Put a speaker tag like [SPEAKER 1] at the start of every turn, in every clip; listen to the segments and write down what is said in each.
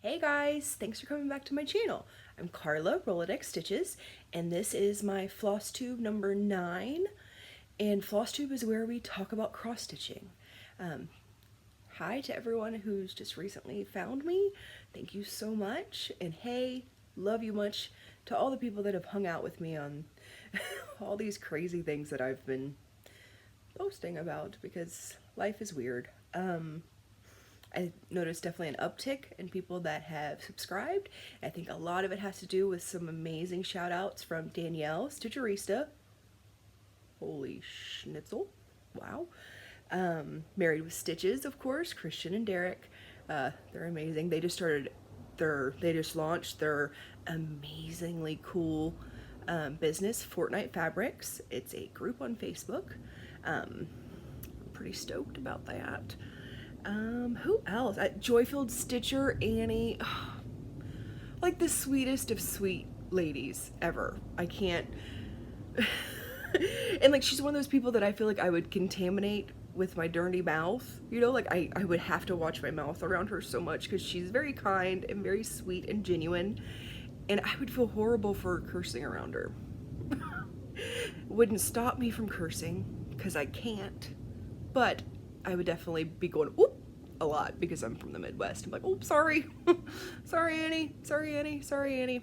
[SPEAKER 1] Hey guys, thanks for coming back to my channel. I'm Carla, RoladexStitches, and this is my Flosstube number 9. And Flosstube is where we talk about cross-stitching. Hi to everyone who's just recently found me. Thank you so much. And hey, love you much to all the people that have hung out with me on all these crazy things that I've been posting about because life is weird. I noticed definitely an uptick in people that have subscribed. I think a lot of it has to do with some amazing shout outs from Danielle, Stitcherista, holy schnitzel, wow, Married with Stitches, of course, Christian and Derek. They're amazing. They just launched their amazingly cool business, Fortnite Fabrics. It's a group on Facebook. Pretty stoked about that. Who else? Joyfilled Stitcher, Annie. Like the sweetest of sweet ladies ever. I can't. And like she's one of those people that I feel like I would contaminate with my dirty mouth. You know, like I would have to watch my mouth around her so much because she's very kind and very sweet and genuine. And I would feel horrible for cursing around her. Wouldn't stop me from cursing because I can't. But I would definitely be going, whoop, a lot because I'm from the Midwest. I'm like, oh, sorry. Sorry, Annie. Sorry, Annie. Sorry, Annie.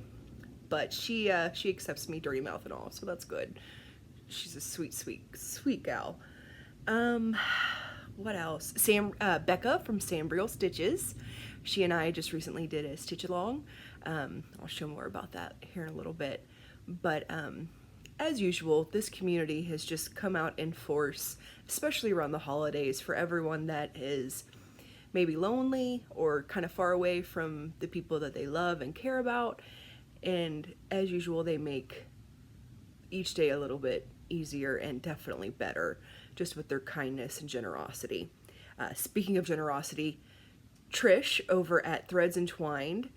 [SPEAKER 1] But she accepts me dirty mouth and all, so that's good. She's a sweet, sweet, sweet gal. What else? Becca from Sambriel Stitches. She and I just recently did a stitch along. I'll show more about that here in a little bit. But as usual, this community has just come out in force, especially around the holidays, for everyone that is maybe lonely or kind of far away from the people that they love and care about. And as usual, they make each day a little bit easier and definitely better just with their kindness and generosity. Speaking of generosity, Trish over at Threads Entwined,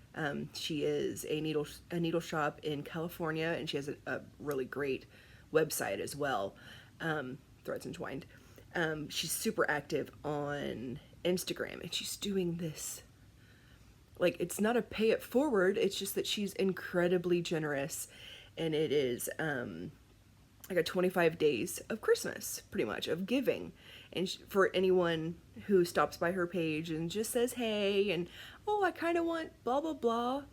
[SPEAKER 1] she is a needle shop in California, and she has a really great website as well, Threads Entwined. She's super active on Instagram, and she's doing this, like, it's not a pay it forward, it's just that she's incredibly generous, and it is like a 25 days of Christmas, pretty much, of giving. And for anyone who stops by her page and just says, hey, and, oh, I kind of want blah, blah, blah,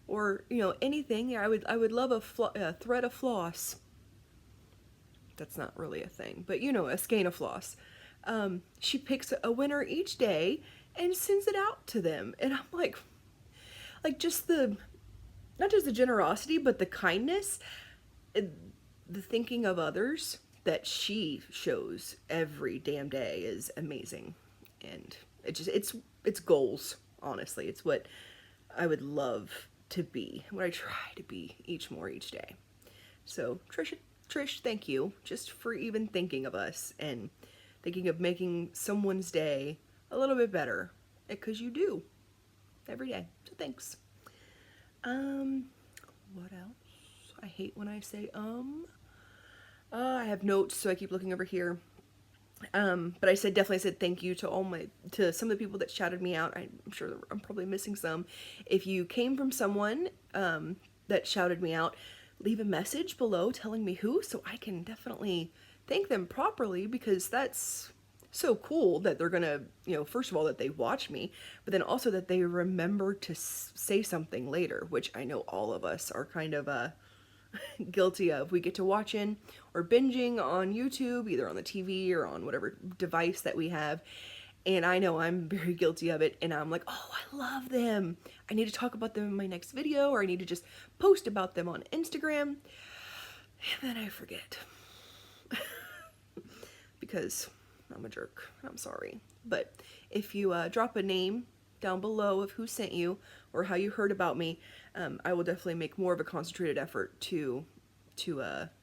[SPEAKER 1] or, you know, anything, I would love a thread of floss. That's not really a thing, but you know, a skein of floss. She picks a winner each day and sends it out to them. And I'm like just not just the generosity, but the kindness, the thinking of others that she shows every damn day is amazing. And it's goals, honestly. It's what I would love to be, what I try to be each day. So Trish, thank you just for even thinking of us and thinking of making someone's day a little bit better, because you do every day. So thanks. What else? I hate when I say I have notes, so I keep looking over here. But I definitely said thank you to some of the people that shouted me out. I'm sure I'm probably missing some. If you came from someone that shouted me out, leave a message below telling me who, so I can definitely thank them properly, because that's so cool that they're gonna, you know, first of all, that they watch me, but then also that they remember to say something later, which I know all of us are kind of guilty of. We get to watching or binging on YouTube, either on the TV or on whatever device that we have, and I know I'm very guilty of it, and I'm like, oh, I love them, I need to talk about them in my next video, or I need to just post about them on Instagram, and then I forget. Because I'm a jerk. I'm sorry. But if you drop a name down below of who sent you or how you heard about me, I will definitely make more of a concentrated effort to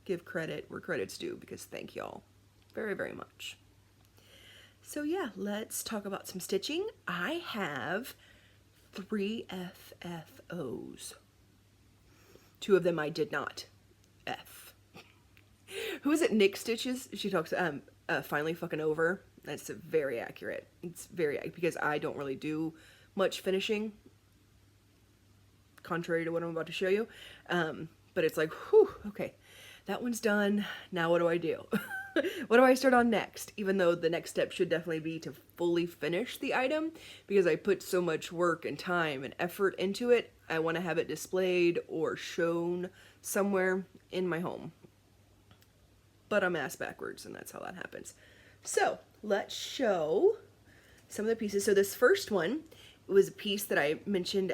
[SPEAKER 1] give credit where credit's due, because thank y'all very, very much. So yeah, let's talk about some stitching. I have 3 FFOs. 2 of them I did not F. Who is it? Nick Stitches? She talks finally fucking over. That's very accurate. It's very, because I don't really do much finishing. contrary to what I'm about to show you. But it's like, whew, okay, that one's done. Now what do I do? What do I start on next? Even though the next step should definitely be to fully finish the item, because I put so much work and time and effort into it, I want to have it displayed or shown somewhere in my home. But I'm ass backwards, and that's how that happens. So let's show some of the pieces. So this first one was a piece that I mentioned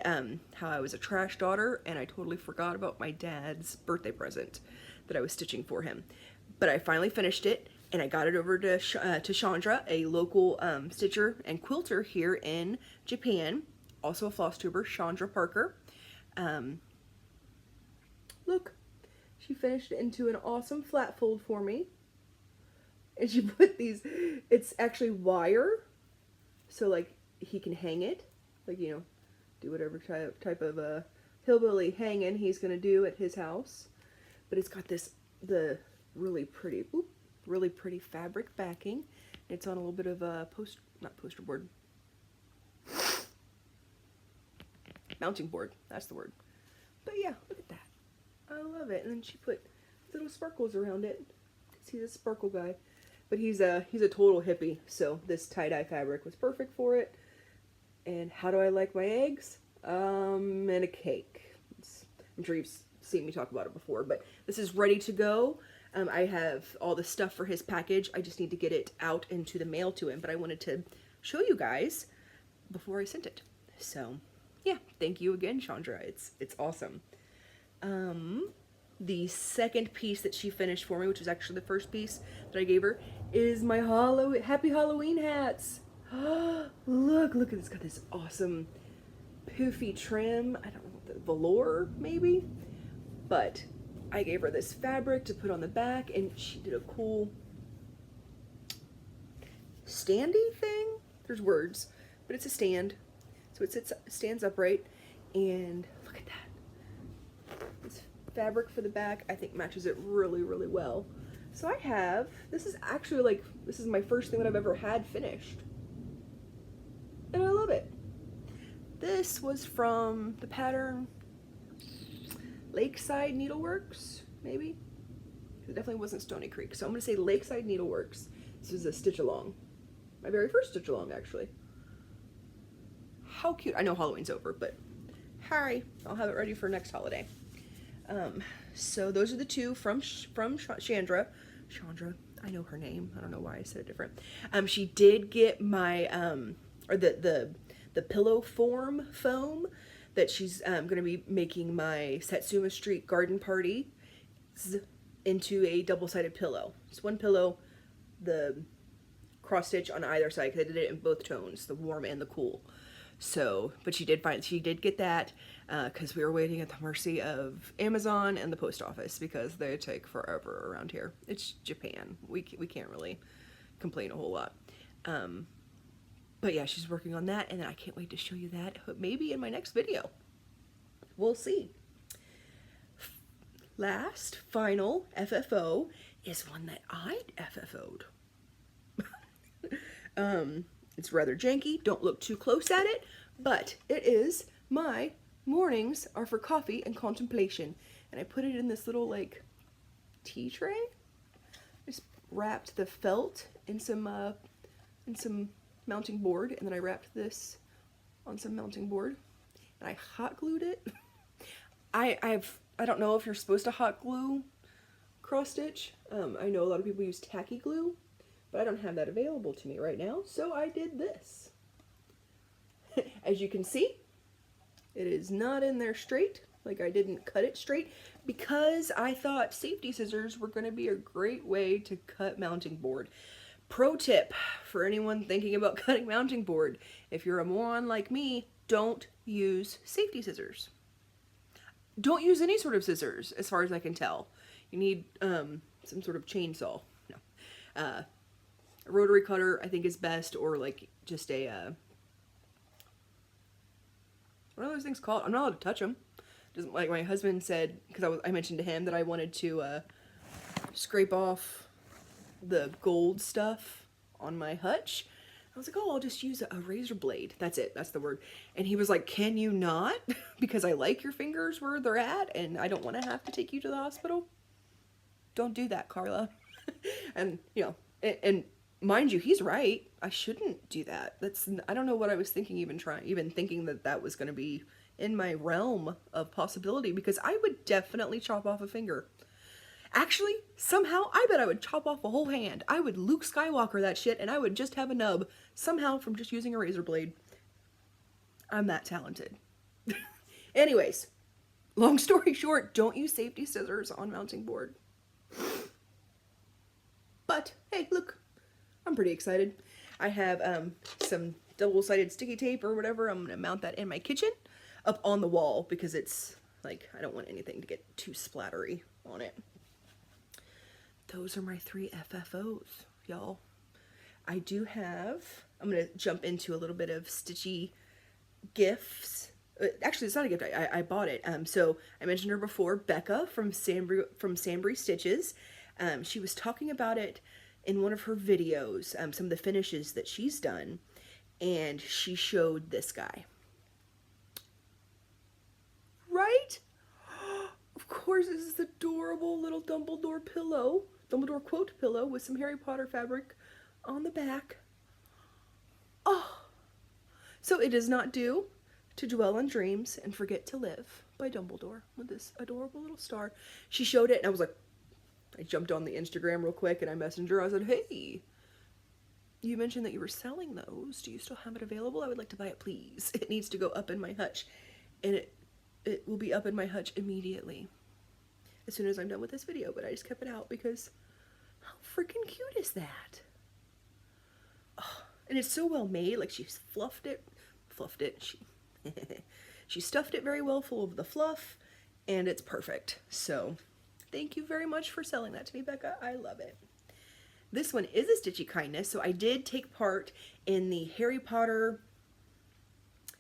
[SPEAKER 1] how I was a trash daughter, and I totally forgot about my dad's birthday present that I was stitching for him. But I finally finished it, and I got it over to Chandra, a local stitcher and quilter here in Japan, also a Flosstuber, Chandra Parker. Look, she finished it into an awesome flat fold for me. And she put these, it's actually wire, so like he can hang it, like, you know, do whatever type of hillbilly hanging he's gonna do at his house. But it's got this, the really pretty fabric backing. It's on a little bit of a mounting board, that's the word. But yeah, look at that. I love it. And then she put little sparkles around it. He's a sparkle guy. But he's a total hippie, so this tie-dye fabric was perfect for it. And how do I like my eggs? And a cake. I'm sure you've seen me talk about it before, but this is ready to go. I have all the stuff for his package. I just need to get it out into the mail to him, but I wanted to show you guys before I sent it. So yeah, thank you again, Chandra. It's awesome. The second piece that she finished for me, which was actually the first piece that I gave her, is my Happy Halloween hats. Look, it's got this awesome poofy trim. I don't know what the velour, maybe? But I gave her this fabric to put on the back, and she did a cool standy thing. There's words, but it's a stand. So it stands upright, and look at that. This fabric for the back, I think, matches it really, really well. So I have, this is actually like, this is my first thing that I've ever had finished. And I love it. This was from the pattern Lakeside Needleworks, maybe? It definitely wasn't Stony Creek. So I'm going to say Lakeside Needleworks. This is a stitch along. My very first stitch along, actually. How cute. I know Halloween's over, but hi. I'll have it ready for next holiday. So those are the two from Chandra. Chandra, I know her name. I don't know why I said it different. She did get my, or the pillow form foam that she's going to be making my Satsuma Street garden party into a double-sided pillow. It's one pillow, the cross stitch on either side, because I did it in both tones, the warm and the cool. So, but she did get that, because we were waiting at the mercy of Amazon and the post office, because they take forever around here. It's Japan. We can't really complain a whole lot. But yeah, she's working on that, and then I can't wait to show you that, maybe in my next video. We'll see. Last, final FFO is one that I FFO'd. It's rather janky, don't look too close at it, but it is my mornings are for coffee and contemplation. And I put it in this little, like, tea tray. Just wrapped the felt in some mounting board, and then I wrapped this on some mounting board, and I hot glued it. I don't know if you're supposed to hot glue cross stitch. I know a lot of people use tacky glue, but I don't have that available to me right now, so I did this. As you can see, it is not in there straight, like I didn't cut it straight, because I thought safety scissors were going to be a great way to cut mounting board. Pro tip for anyone thinking about cutting mounting board: if you're a moron like me, don't use safety scissors. Don't use any sort of scissors, as far as I can tell. You need some sort of chainsaw. No. A rotary cutter, I think, is best, or like just a what are those things called? I'm not allowed to touch them. Just like my husband said, because I mentioned to him that I wanted to scrape off the gold stuff on my hutch. I was like, oh, I'll just use a razor blade. That's it. That's the word. And he was like, can you not? Because I like your fingers where they're at and I don't want to have to take you to the hospital. Don't do that, Carla. And, you know, and mind you, he's right. I shouldn't do that. I don't know what I was thinking, even thinking that that was going to be in my realm of possibility, because I would definitely chop off a finger. Actually, somehow, I bet I would chop off a whole hand. I would Luke Skywalker that shit, and I would just have a nub somehow from just using a razor blade. I'm that talented. Anyways, long story short, don't use safety scissors on mounting board. But, hey, look, I'm pretty excited. I have some double-sided sticky tape or whatever. I'm going to mount that in my kitchen up on the wall because it's, like, I don't want anything to get too splattery on it. Those are my 3 FFOs, y'all. I do have, I'm going to jump into a little bit of Stitchy gifts. Actually, it's not a gift. I bought it. So I mentioned her before, Becca from Sambry Stitches. She was talking about it in one of her videos, some of the finishes that she's done, and she showed this guy. Right? Of course, this is adorable little Dumbledore pillow, Dumbledore quote pillow with some Harry Potter fabric on the back. Oh, so it does not do to dwell on dreams and forget to live by Dumbledore with this adorable little star. She showed it and I was like, I jumped on the Instagram real quick and I messaged her. I said, hey, you mentioned that you were selling those. Do you still have it available? I would like to buy it, please. It needs to go up in my hutch. And it will be up in my hutch immediately as soon as I'm done with this video. But I just kept it out because how freaking cute is that? Oh, and it's so well made. Like she's she stuffed it very well full of the fluff and it's perfect. So thank you very much for selling that to me, Becca. I love it. This one is a Stitchy Kindness. So I did take part in the Harry Potter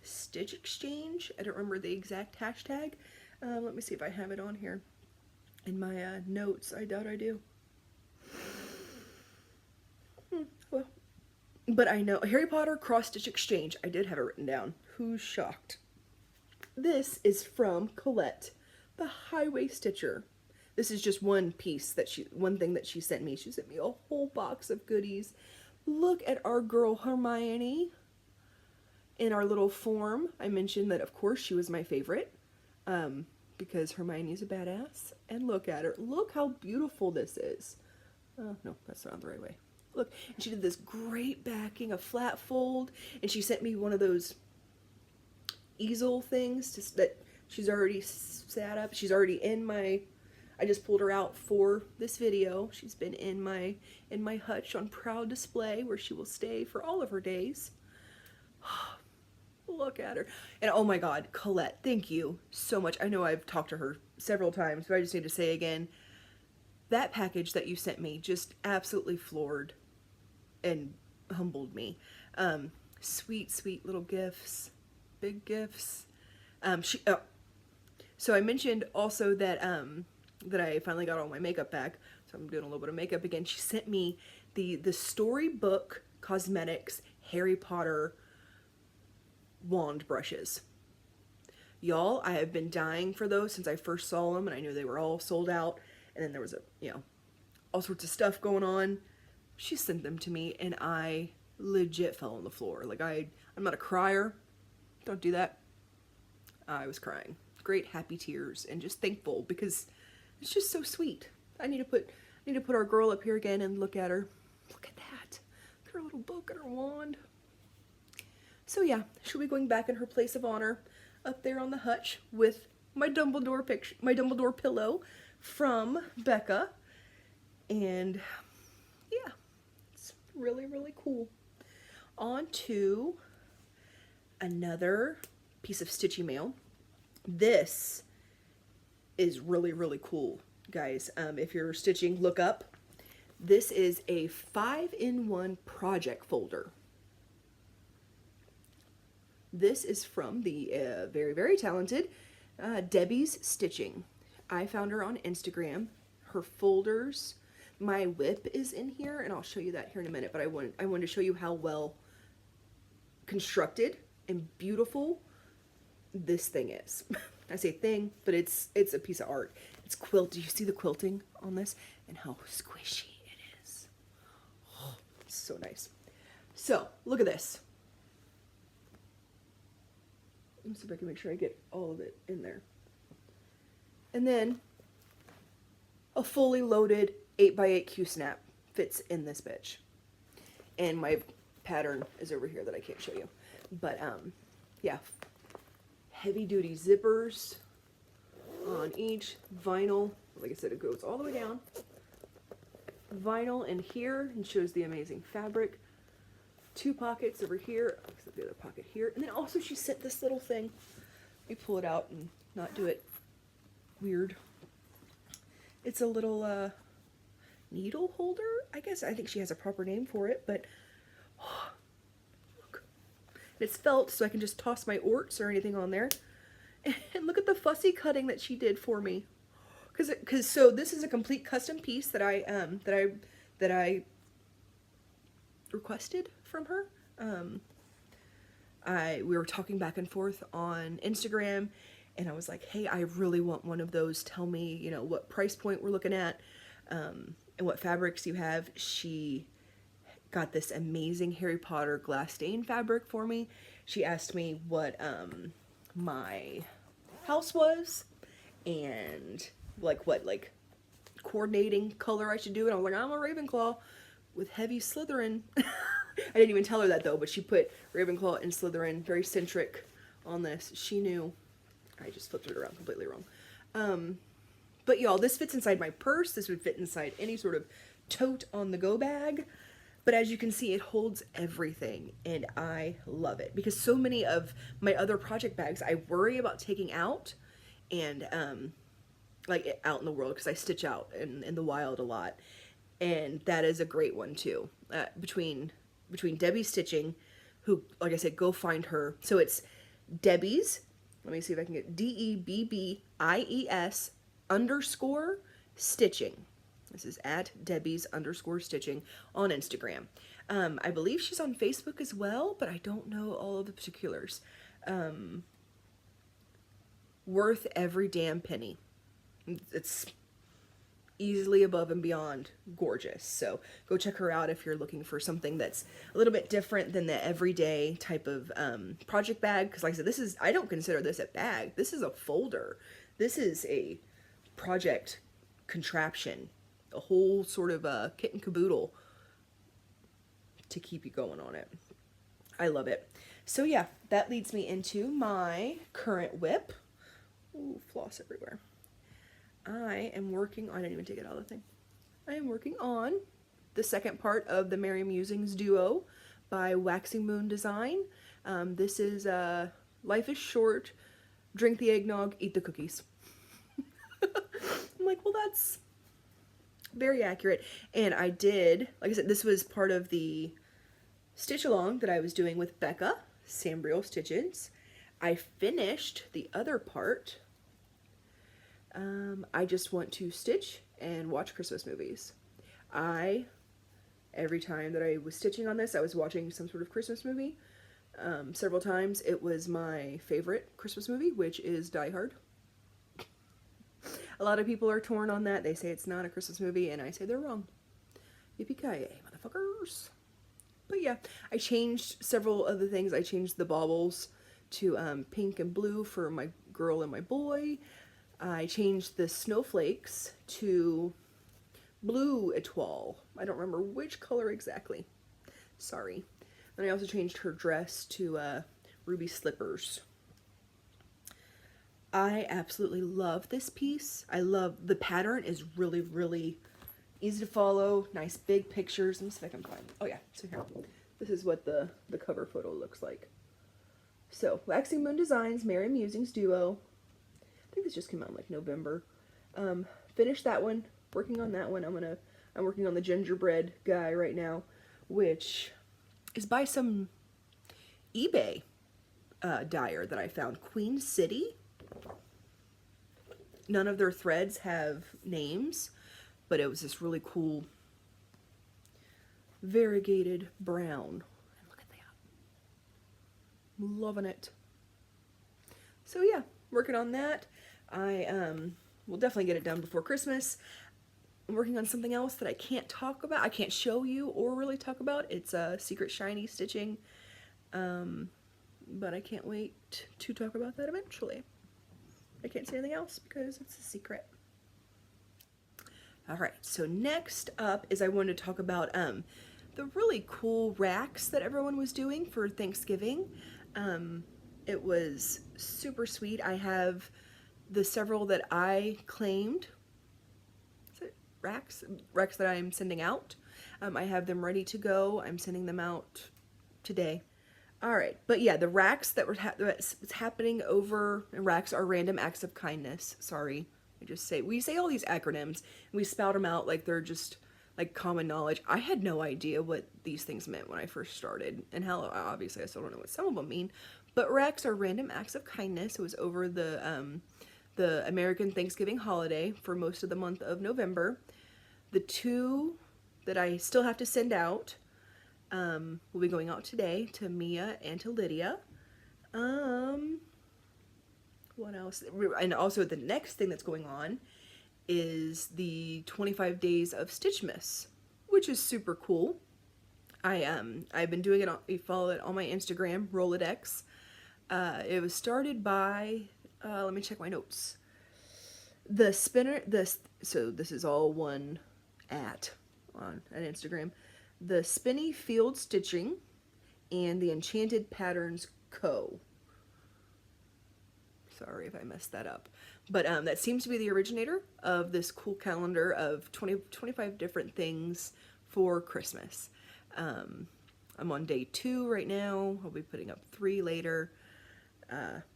[SPEAKER 1] Stitch Exchange. I don't remember the exact hashtag. Let me see if I have it on here in my notes. I doubt I do. Well, but I know Harry Potter Cross Stitch Exchange. I did have it written down. Who's shocked? This is from Colette, the Highway Stitcher. This is just one piece one thing that she sent me. She sent me a whole box of goodies. Look at our girl Hermione in our little form. I mentioned that of course she was my favorite because Hermione's a badass. And look at her. Look how beautiful this is. No, that's not the right way. Look, and she did this great backing, a flat fold, and she sent me one of those easel things that she's already sat up. She's already in my, I just pulled her out for this video. She's been in my hutch on proud display where she will stay for all of her days. Look at her. And oh my God, Colette, thank you so much. I know I've talked to her several times, but I just need to say again, that package that you sent me just absolutely floored and humbled me. Sweet, sweet little gifts, big gifts. So I mentioned also that that I finally got all my makeup back, so I'm doing a little bit of makeup again. She sent me the Storybook Cosmetics Harry Potter wand brushes. Y'all, I have been dying for those since I first saw them, and I knew they were all sold out. And then there was all sorts of stuff going on. She sent them to me and I legit fell on the floor. Like I'm not a crier. Don't do that. I was crying. Great happy tears and just thankful because it's just so sweet. I need to put our girl up here again and look at her. Look at that. Look at her little book and her wand. So yeah, she'll be going back in her place of honor up there on the hutch with my Dumbledore picture, my Dumbledore pillow from Becca. And yeah, it's really, really cool. On to another piece of Stitchy mail. This is really, really cool, guys. If you're stitching, look up. This is a 5-in-1 project folder. This is from the very, very talented Debbie's Stitching. I found her on Instagram. Her folders, my WIP is in here, and I'll show you that here in a minute, but I wanted to show you how well constructed and beautiful this thing is. I say thing, but it's a piece of art. It's quilt. Do you see the quilting on this and how squishy it is? Oh, it's so nice. So look at this. Let me see if I can make sure I get all of it in there. And then a fully loaded 8x8 Q-snap fits in this bitch. And my pattern is over here that I can't show you. But yeah, heavy duty zippers on each, vinyl. Like I said, it goes all the way down. Vinyl in here and shows the amazing fabric. 2 pockets over here, except the other pocket here. And then also she sent this little thing. Let me pull it out and not do it weird. It's a little needle holder, I guess. I think she has a proper name for it, but oh, look. It's felt, so I can just toss my orts or anything on there. And look at the fussy cutting that she did for me. So this is a complete custom piece that I requested from her. We were talking back and forth on Instagram, and I was like, hey, I really want one of those. Tell me, you know, what price point we're looking at, and what fabrics you have. She got this amazing Harry Potter glass stain fabric for me. She asked me what my house was and what coordinating color I should do, and I was like, I'm a Ravenclaw with heavy Slytherin. I didn't even tell her that though, but she put Ravenclaw and Slytherin very centric on this. She knew. I just flipped it around completely wrong. But y'all, this fits inside my purse. This would fit inside any sort of tote on the go bag. But as you can see, it holds everything, and I love it because so many of my other project bags I worry about taking out and like out in the world, because I stitch out in the wild a lot. And that is a great one too. Between Debbie's Stitching, who, like I said, go find her. So it's Debbie's, let me see if I can get DEBBIES_stitching. This is at Debbie's_stitching on Instagram. I believe she's on Facebook as well, but I don't know all of the particulars. Worth every damn penny. It's easily above and beyond gorgeous. So go check her out if you're looking for something that's a little bit different than the everyday type of project bag. Because like I said, I don't consider this a bag. This is a folder. This is a project contraption. A whole sort of kit and caboodle to keep you going on it. I love it. So yeah, that leads me into my current WIP. Ooh, floss everywhere. I am working on, I didn't even take it out of the thing. I am working on the second part of the Merry Musings duo by Waxing Moon Design. This is Life is Short, Drink the Eggnog, Eat the Cookies. I'm like, well, that's very accurate. And I did, like I said, this was part of the stitch along that I was doing with Becca, Sambriel Stitches. I finished the other part. I just want to stitch and watch Christmas movies. Every time that I was stitching on this, I was watching some sort of Christmas movie. Several times it was my favorite Christmas movie, which is Die Hard. A lot of people are torn on that. They say it's not a Christmas movie, and I say they're wrong. Yippee-ki-yay, motherfuckers. But yeah, I changed several of the things. I changed the baubles to pink and blue for my girl and my boy. I changed the snowflakes to blue etoile. I don't remember which color exactly. Sorry. And I also changed her dress to ruby slippers. I absolutely love this piece. I love the pattern. Is really, really easy to follow. Nice big pictures. Let me see if I can find it. Oh yeah, so here. This is what the cover photo looks like. So, Waxing Moon Designs, Merry Musings Duo. I think this just came out in like November. Finished that one. Working on that one. I'm working on the gingerbread guy right now, which is by some eBay dyer that I found. Queen City. None of their threads have names, but it was this really cool variegated brown. And look at that. loving it. So yeah, working on that. I will definitely get it done before Christmas. I'm working on something else that I can't talk about. I can't show you or really talk about. It's a secret shiny stitching. But I can't wait to talk about that eventually. I can't say anything else because it's a secret. Alright, so next up is I wanted to talk about the really cool RAKs that everyone was doing for Thanksgiving. It was super sweet. I have the several that I claimed. Is it RAKs? RAKs that I'm sending out. I have them ready to go. I'm sending them out today. Alright, but yeah, the RAKs that what's happening over, RAKs are random acts of kindness. Sorry. We say all these acronyms, and we spout them out like they're just like common knowledge. I had no idea what these things meant when I first started, and hell, obviously I still don't know what some of them mean, but RAKs are random acts of kindness. It was over the American Thanksgiving holiday for most of the month of November. The two that I still have to send out will be going out today to Mia and to Lydia. What else? And also the next thing that's going on is the 25 days of Stitchmas, which is super cool. I've been doing it you follow it on my Instagram, Roladex. It was started by let me check my notes. The spinner so this is all one on Instagram. The Spinny Field Stitching and the Enchanted Patterns Co. Sorry if I messed that up. But that seems to be the originator of this cool calendar of 25 different things for Christmas. I'm on day 2 right now. I'll be putting up 3 later.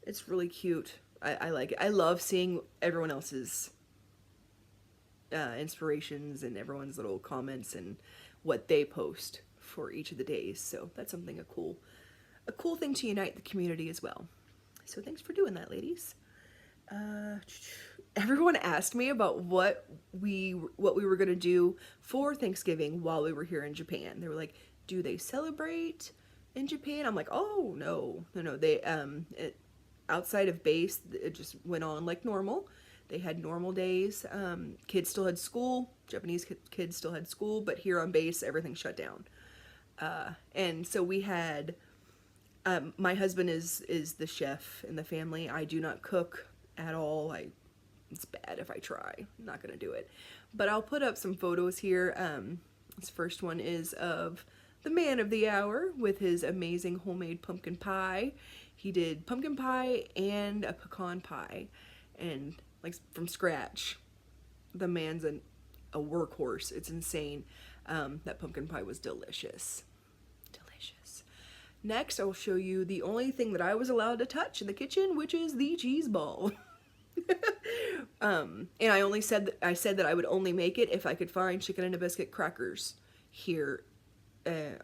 [SPEAKER 1] It's really cute. I like it. I love seeing everyone else's inspirations and everyone's little comments and what they post for each of the days. So that's something a cool thing to unite the community as well. So thanks for doing that, ladies. Everyone asked me about what we were gonna do for Thanksgiving while we were here in Japan. They were like, "Do they celebrate in Japan?" I'm like, "Oh no. They outside of base, it just went on like normal. They had normal days. Kids still had school. Japanese kids still had school, but here on base, everything shut down. And so we had." My husband is the chef in the family. I do not cook at all. It's bad if I try. I'm not gonna do it. But I'll put up some photos here. This first one is of the man of the hour with his amazing homemade pumpkin pie. He did pumpkin pie and a pecan pie, and like from scratch. The man's a workhorse. It's insane. That pumpkin pie was delicious. Next, I will show you the only thing that I was allowed to touch in the kitchen, which is the cheese ball. And I said that I would only make it if I could find chicken and a biscuit crackers here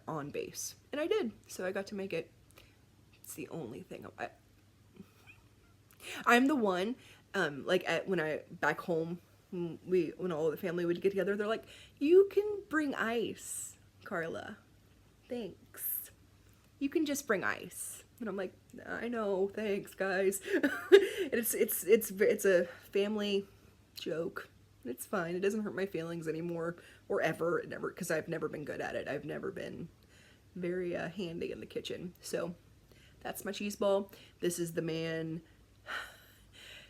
[SPEAKER 1] on base, and I did. So I got to make it. It's the only thing. I'm the one. Back home, when all the family would get together, they're like, "You can bring ice, Carla. Thanks. You can just bring ice." And I'm like, "I know, thanks, guys." It's a family joke. It's fine. It doesn't hurt my feelings anymore, or ever, because I've never been good at it. I've never been very handy in the kitchen. So that's my cheese ball. This is the man.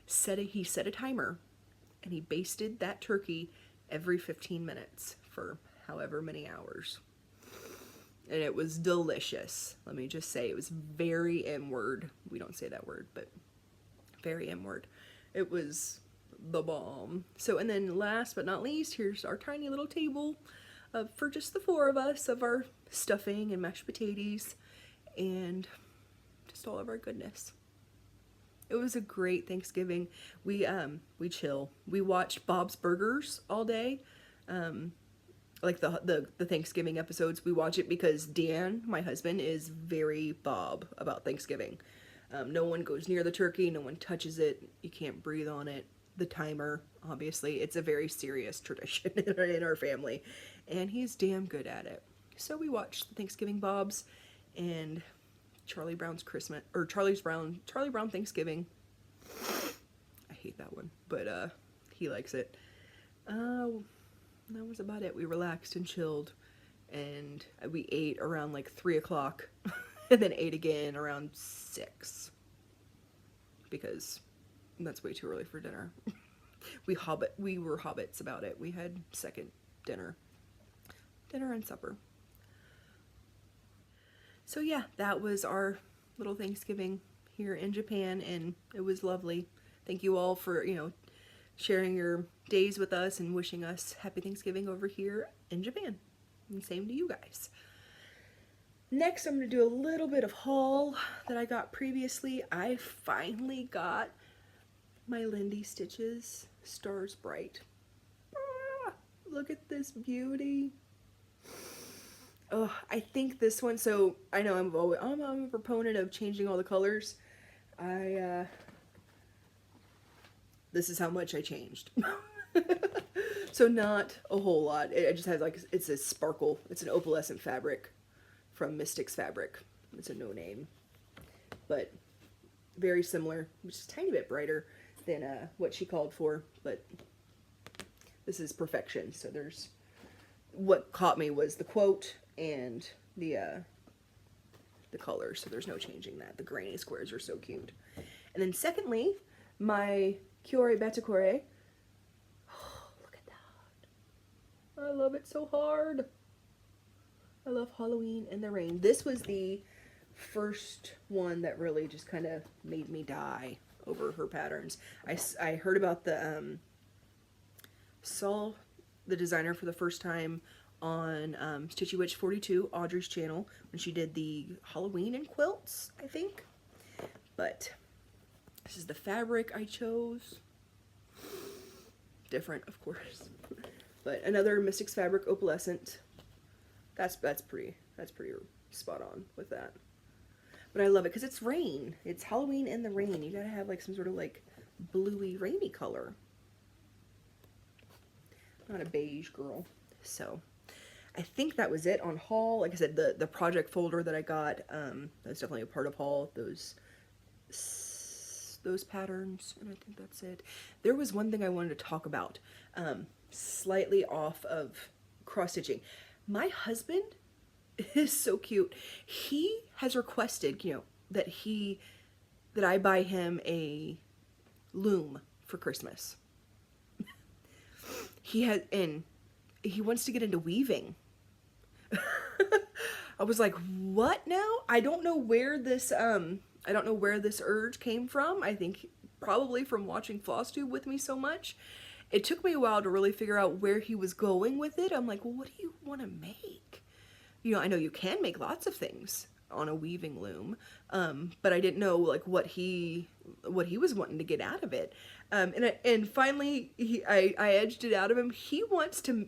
[SPEAKER 1] He set a timer, and he basted that turkey every 15 minutes for however many hours. And it was delicious. Let me just say, it was very M-word. We don't say that word, but very M-word. It was the bomb. So, and then last but not least, here's our tiny little table for just the 4 of us, of our stuffing and mashed potatoes and just all of our goodness. It was a great Thanksgiving. We chill. We watched Bob's Burgers all day. Like the Thanksgiving episodes, we watch it because Dan, my husband, is very Bob about Thanksgiving. No one goes near the turkey, no one touches it, you can't breathe on it. The timer, obviously, it's a very serious tradition in our family, and he's damn good at it. So we watched the Thanksgiving Bobs and Charlie Brown's Christmas, or Charlie Brown Thanksgiving. I hate that one, but he likes it. That was about it. We relaxed and chilled, and we ate around like 3 o'clock, and then ate again around 6, because that's way too early for dinner. We were hobbits about it. We had second dinner and supper. So yeah, that was our little Thanksgiving here in Japan, and it was lovely. Thank you all for, sharing your days with us and wishing us happy Thanksgiving over here in Japan. And same to you guys. Next, I'm going to do a little bit of haul that I got previously. I finally got my Lindy Stitches Stars Bright. Look at this beauty. Oh, I think this one, so I know I'm a proponent of changing all the colors. This is how much I changed. So not a whole lot. It just has it's a sparkle. It's an opalescent fabric from Mystics Fabric. It's a no name, but very similar, just a tiny bit brighter than what she called for, but this is perfection. So what caught me was the quote and the color, so there's no changing that. The granny squares are so cute. And then secondly, my Cuore Batticouere. Oh, look at that. I love it so hard. I love Halloween in the Rain. This was the first one that really just kind of made me die over her patterns. I heard about saw the designer for the first time on Stitchy Witch 42, Audrey's channel, when she did the Halloween and quilts, I think. But this is the fabric I chose. Different, of course. But another Mystics Fabric opalescent. That's pretty spot on with that. But I love it because it's rain. It's Halloween in the rain. You gotta have like some sort of like bluey, rainy color. Not a beige girl. So I think that was it on haul. Like I said, the project folder that I got, that's definitely a part of haul. Those patterns, and I think that's it. There was one thing I wanted to talk about, slightly off of cross stitching. My husband is so cute. He has requested, that I buy him a loom for Christmas. He wants to get into weaving. I was like, what now? I don't know where this urge came from. I think probably from watching Flosstube with me so much. It took me a while to really figure out where he was going with it. I'm like, well, what do you want to make? I know you can make lots of things on a weaving loom, but I didn't know like what he was wanting to get out of it. And finally, I edged it out of him. He wants to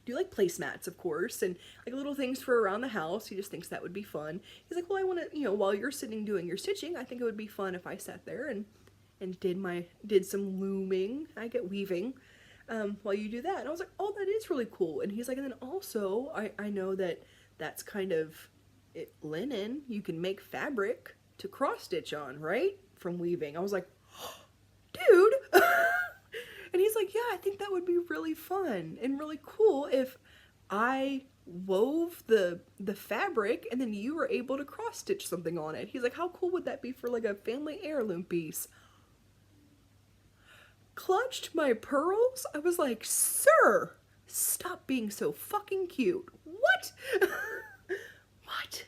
[SPEAKER 1] do placemats, of course, and like little things for around the house. He just thinks that would be fun. He's like, well, I want to, while you're sitting doing your stitching, I think it would be fun if I sat there and did some looming. I get weaving while you do that. And I was like, oh, that is really cool. And he's like, and then also I know that's kind of linen. You can make fabric to cross stitch on, right? From weaving. I was like, oh, dude. And he's like, yeah, I think that would be really fun and really cool if I wove the fabric and then you were able to cross stitch something on it. He's like, how cool would that be for like a family heirloom piece? Clutched my pearls. I was like, sir, stop being so fucking cute. What? What?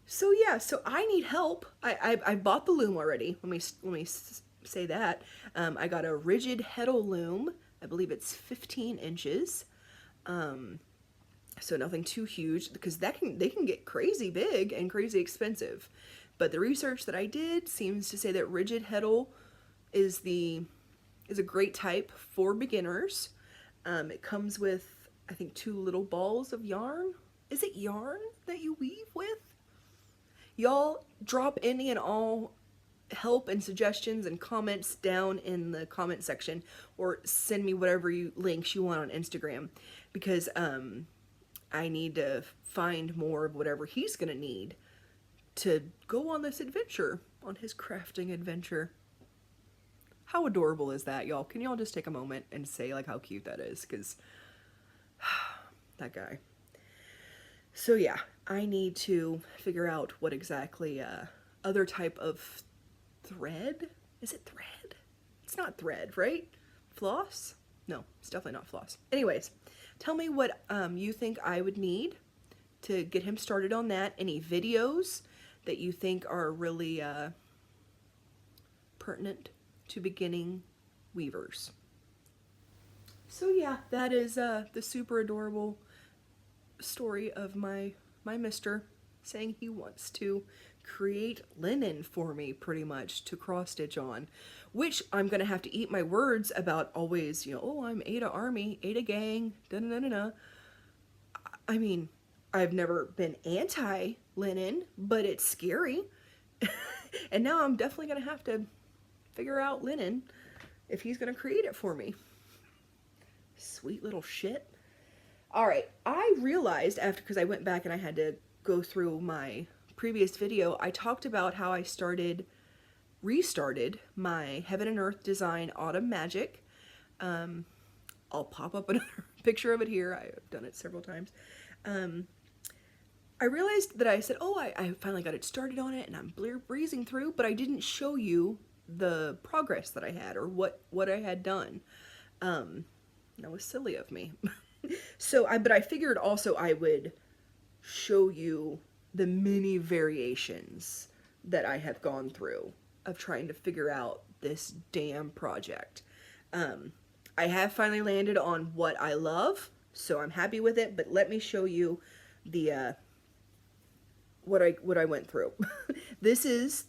[SPEAKER 1] So yeah, so I need help. I bought the loom already. Let me say that. I got a rigid heddle loom. I believe it's 15 inches. So nothing too huge, because they can get crazy big and crazy expensive. But the research that I did seems to say that rigid heddle is a great type for beginners. It comes with, I think, 2 little balls of yarn. Is it yarn that you weave with? Y'all drop any and all help and suggestions and comments down in the comment section, or send me whatever links you want on Instagram, because I need to find more of whatever he's gonna need to go on this adventure, on his crafting adventure. How adorable is that, y'all? Can y'all just take a moment and say like how cute that is? Because that guy. So yeah, I need to figure out what exactly other type of thread. Is it thread? It's not thread, right? Floss? No, it's definitely not floss. Anyways, tell me what you think I would need to get him started on that. Any videos that you think are really pertinent to beginning weavers. So yeah, that is the super adorable story of my mister saying he wants to create linen for me, pretty much, to cross stitch on, which I'm gonna have to eat my words about always, you know, oh, I'm Ada Army, Ada Gang, da-na-na-na-na. I mean, I've never been anti-linen, but it's scary. And now I'm definitely gonna have to figure out linen if he's gonna create it for me. Sweet little shit. All right, I realized after, because I went back and I had to go through my previous video, I talked about how I restarted my Heaven and Earth design Autumn Magic. I'll pop up another picture of it here. I've done it several times. I realized that I said, oh, I finally got it started on it and I'm breezing through, but I didn't show you the progress that I had or what I had done. That was silly of me. But I figured also I would show you the many variations that I have gone through of trying to figure out this damn project. I have finally landed on what I love, so I'm happy with it, but let me show you the what I went through. This is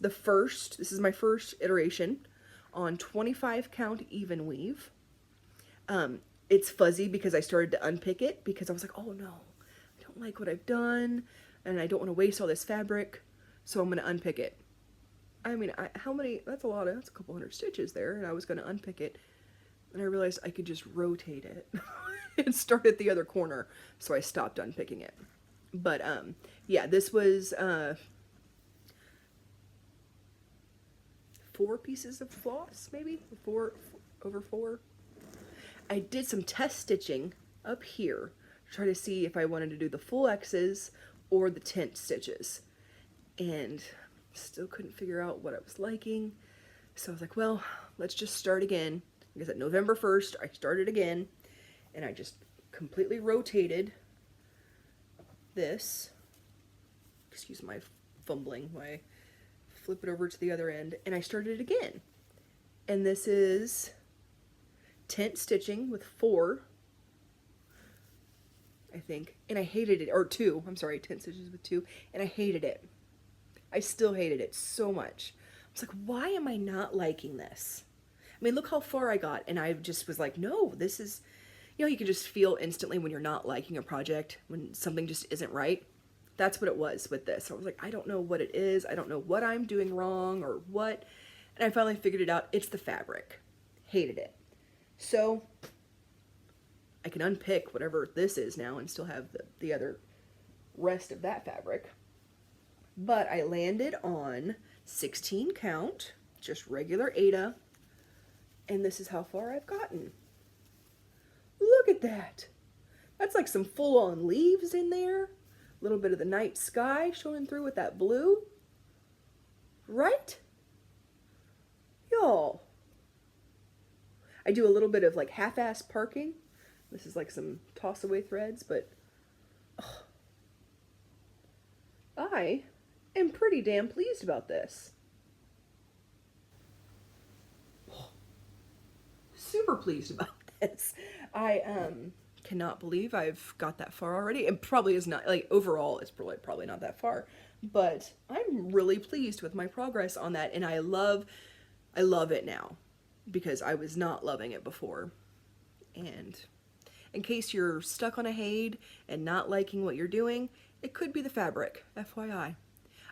[SPEAKER 1] my first iteration on 25 count even weave. It's fuzzy because I started to unpick it because I was like, oh no, I don't like what I've done and I don't want to waste all this fabric, so I'm going to unpick it. I mean, that's a couple hundred stitches there, and I was going to unpick it and I realized I could just rotate it and start at the other corner, so I stopped unpicking it. But yeah, this was 4 pieces of floss, maybe 4 over 4. I did some test stitching up here to try to see if I wanted to do the full X's or the tent stitches, and still couldn't figure out what I was liking. So I was like, well, let's just start again. Because at November 1st, I started again, and I just completely rotated this. Excuse my fumbling while I flip it over to the other end, and I started it again. And this is tent stitching with 4, I think, and I hated it, or 2, I'm sorry, tent stitches with 2, and I hated it. I still hated it so much. I was like, why am I not liking this? I mean, look how far I got, and I just was like, no, this is, you know, you can just feel instantly when you're not liking a project, when something just isn't right. That's what it was with this. I was like, I don't know what it is, I don't know what I'm doing wrong or what, and I finally figured it out. It's the fabric. Hated it. So I can unpick whatever this is now and still have the other rest of that fabric. But I landed on 16 count, just regular Ada, and this is how far I've gotten. Look at that. That's like some full-on leaves in there. A little bit of the night sky showing through with that blue. Right? Y'all. I do a little bit of like half-ass parking. This is like some toss-away threads, but I am pretty damn pleased about this. Super pleased about this. I cannot believe I've got that far already. It probably is not, like, overall it's probably not that far, but I'm really pleased with my progress on that, and I love it now because I was not loving it before. And in case you're stuck on a HAED and not liking what you're doing, it could be the fabric, FYI.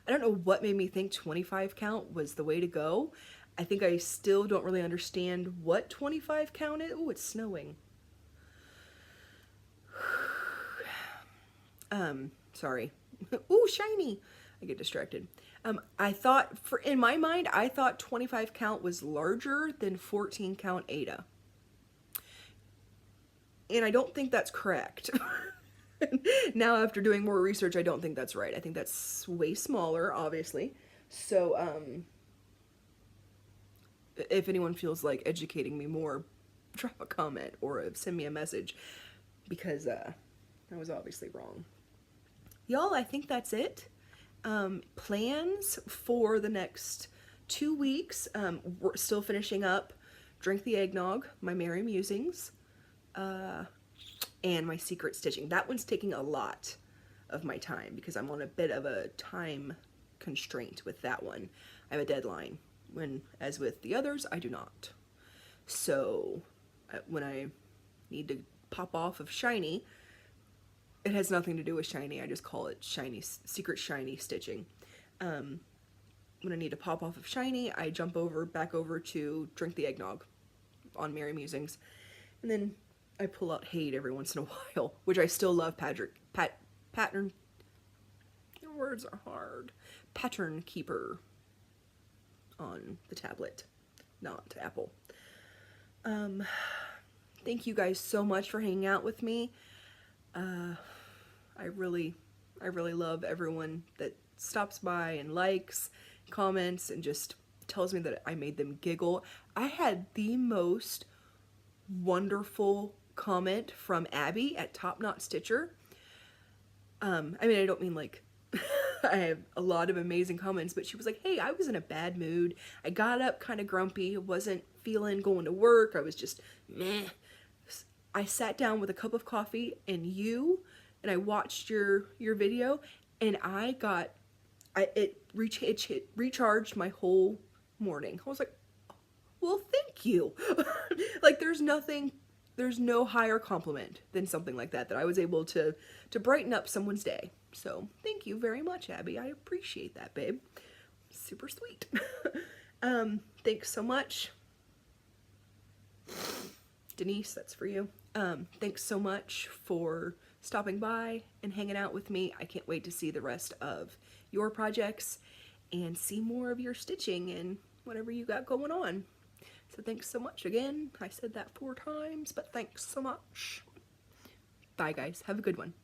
[SPEAKER 1] I don't know what made me think 25 count was the way to go. I think I still don't really understand what 25 count is. Oh, it's snowing. Sorry. Ooh, shiny. I get distracted. I thought, in my mind, I thought 25 count was larger than 14 count Aida. And I don't think that's correct. Now, after doing more research, I don't think that's right. I think that's way smaller, obviously. So, if anyone feels like educating me more, drop a comment or send me a message, because I was obviously wrong. Y'all, I think that's it. Plans for the next 2 weeks. We're still finishing up Drink the Eggnog, my Merry Musings, and my secret stitching. That one's taking a lot of my time because I'm on a bit of a time constraint with that one. I have a deadline, when, as with the others, I do not. So when I need to pop off of shiny, it has nothing to do with shiny. I just call it shiny, secret shiny stitching. When I need to pop off of shiny, I jump back over to Drink the Eggnog on Merry Musings, and then I pull out HAED every once in a while, which I still love. Pattern. Your words are hard. Pattern Keeper on the tablet, not Apple. Thank you guys so much for hanging out with me. I really love everyone that stops by and likes, comments, and just tells me that I made them giggle. I had the most wonderful comment from Abby at Top Knot Stitcher. I mean, I don't mean like I have a lot of amazing comments, but she was like, hey, I was in a bad mood. I got up kind of grumpy, wasn't feeling going to work. I was just meh. I sat down with a cup of coffee and I watched your video, and it recharged my whole morning. I was like, well, thank you. Like, there's no higher compliment than something like that I was able to brighten up someone's day. So thank you very much, Abby. I appreciate that, babe. Super sweet. Thanks so much. Denise, that's for you. Thanks so much for stopping by and hanging out with me. I can't wait to see the rest of your projects and see more of your stitching and whatever you got going on. So thanks so much again. I said that 4 times, but thanks so much. Bye guys. Have a good one.